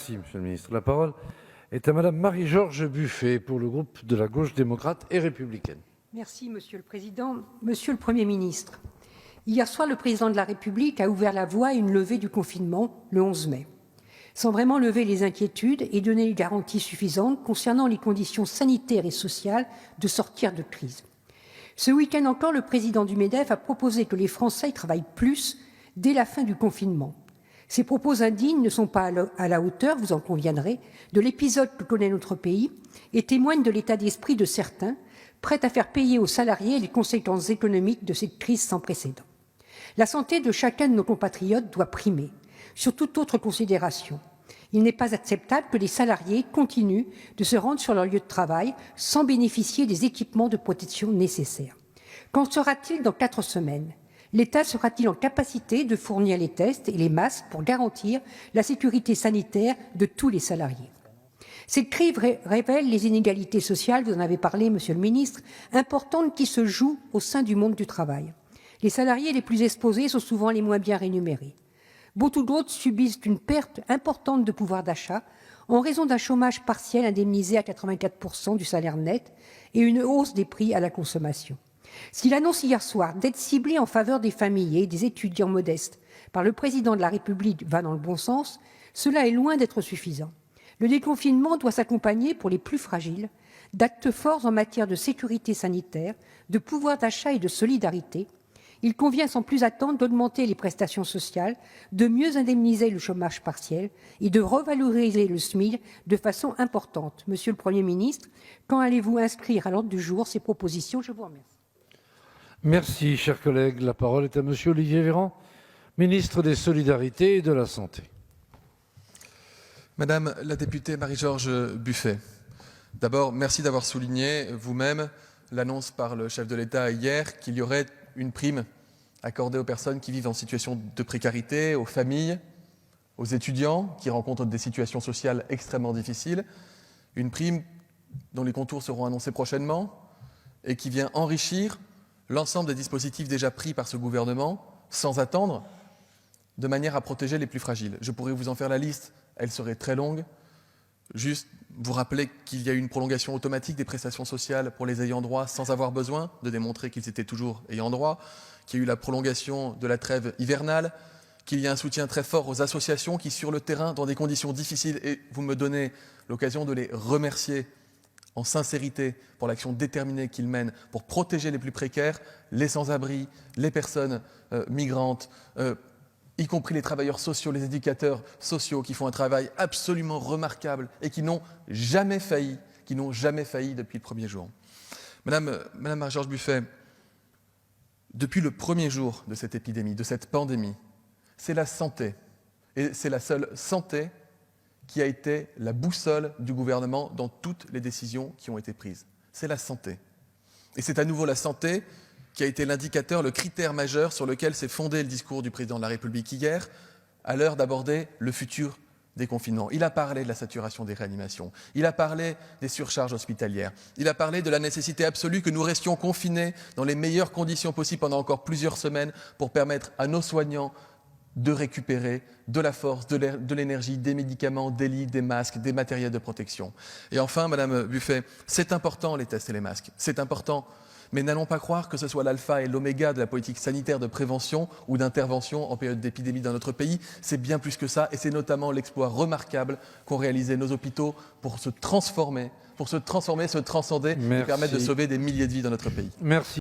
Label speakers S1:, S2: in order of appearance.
S1: Merci, Monsieur le Ministre. La parole est à Madame Marie-Georges Buffet pour le groupe de la Gauche démocrate et républicaine.
S2: Merci, Monsieur le Président. Monsieur le Premier ministre, hier soir, le Président de la République a ouvert la voie à une levée du confinement le 11 mai, sans vraiment lever les inquiétudes et donner une garantie suffisante concernant les conditions sanitaires et sociales de sortir de crise. Ce week-end encore, le président du MEDEF a proposé que les Français travaillent plus dès la fin du confinement. Ces propos indignes ne sont pas à la hauteur, vous en conviendrez, de l'épisode que connaît notre pays et témoignent de l'état d'esprit de certains, prêts à faire payer aux salariés les conséquences économiques de cette crise sans précédent. La santé de chacun de nos compatriotes doit primer, sur toute autre considération. Il n'est pas acceptable que les salariés continuent de se rendre sur leur lieu de travail sans bénéficier des équipements de protection nécessaires. Qu'en sera-t-il dans 4 semaines ? L'État sera-t-il en capacité de fournir les tests et les masques pour garantir la sécurité sanitaire de tous les salariés ? Cette crise révèle les inégalités sociales, vous en avez parlé, Monsieur le Ministre, importantes qui se jouent au sein du monde du travail. Les salariés les plus exposés sont souvent les moins bien rémunérés. Beaucoup d'autres subissent une perte importante de pouvoir d'achat en raison d'un chômage partiel indemnisé à 84% du salaire net et une hausse des prix à la consommation. Si l'annonce hier soir d'être ciblée en faveur des familles et des étudiants modestes par le président de la République va dans le bon sens, cela est loin d'être suffisant. Le déconfinement doit s'accompagner pour les plus fragiles d'actes forts en matière de sécurité sanitaire, de pouvoir d'achat et de solidarité. Il convient sans plus attendre d'augmenter les prestations sociales, de mieux indemniser le chômage partiel et de revaloriser le SMIC de façon importante. Monsieur le Premier ministre, quand allez-vous inscrire à l'ordre du jour ces propositions ? Je vous remercie.
S1: Merci, chers collègues. La parole est à Monsieur Olivier Véran, ministre des Solidarités et de la Santé.
S3: Madame la députée Marie-Georges Buffet, d'abord, merci d'avoir souligné vous-même l'annonce par le chef de l'État hier qu'il y aurait une prime accordée aux personnes qui vivent en situation de précarité, aux familles, aux étudiants qui rencontrent des situations sociales extrêmement difficiles. Une prime dont les contours seront annoncés prochainement et qui vient enrichir l'ensemble des dispositifs déjà pris par ce gouvernement sans attendre, de manière à protéger les plus fragiles. Je pourrais vous en faire la liste, elle serait très longue. Juste vous rappeler qu'il y a eu une prolongation automatique des prestations sociales pour les ayants droit sans avoir besoin de démontrer qu'ils étaient toujours ayants droit, qu'il y a eu la prolongation de la trêve hivernale, qu'il y a un soutien très fort aux associations qui, sur le terrain, dans des conditions difficiles, et vous me donnez l'occasion de les remercier en sincérité pour l'action déterminée qu'ils mènent pour protéger les plus précaires, les sans-abri, les personnes migrantes, y compris les travailleurs sociaux, les éducateurs sociaux qui font un travail absolument remarquable et qui n'ont jamais failli depuis le premier jour. Madame Marie-Georges Buffet, depuis le premier jour de cette épidémie, de cette pandémie, c'est la santé, et c'est la seule santé qui a été la boussole du gouvernement dans toutes les décisions qui ont été prises. C'est la santé. Et c'est à nouveau la santé qui a été l'indicateur, le critère majeur sur lequel s'est fondé le discours du président de la République hier, à l'heure d'aborder le futur déconfinement. Il a parlé de la saturation des réanimations, il a parlé des surcharges hospitalières, il a parlé de la nécessité absolue que nous restions confinés dans les meilleures conditions possibles pendant encore plusieurs semaines pour permettre à nos soignants de récupérer de la force, de l'énergie, des médicaments, des lits, des masques, des matériels de protection. Et enfin, Madame Buffet, c'est important les tests et les masques, c'est important. Mais n'allons pas croire que ce soit l'alpha et l'oméga de la politique sanitaire de prévention ou d'intervention en période d'épidémie dans notre pays. C'est bien plus que ça et c'est notamment l'exploit remarquable qu'ont réalisé nos hôpitaux pour se transformer, se transcender et permettre de sauver des milliers de vies dans notre pays.
S1: Merci.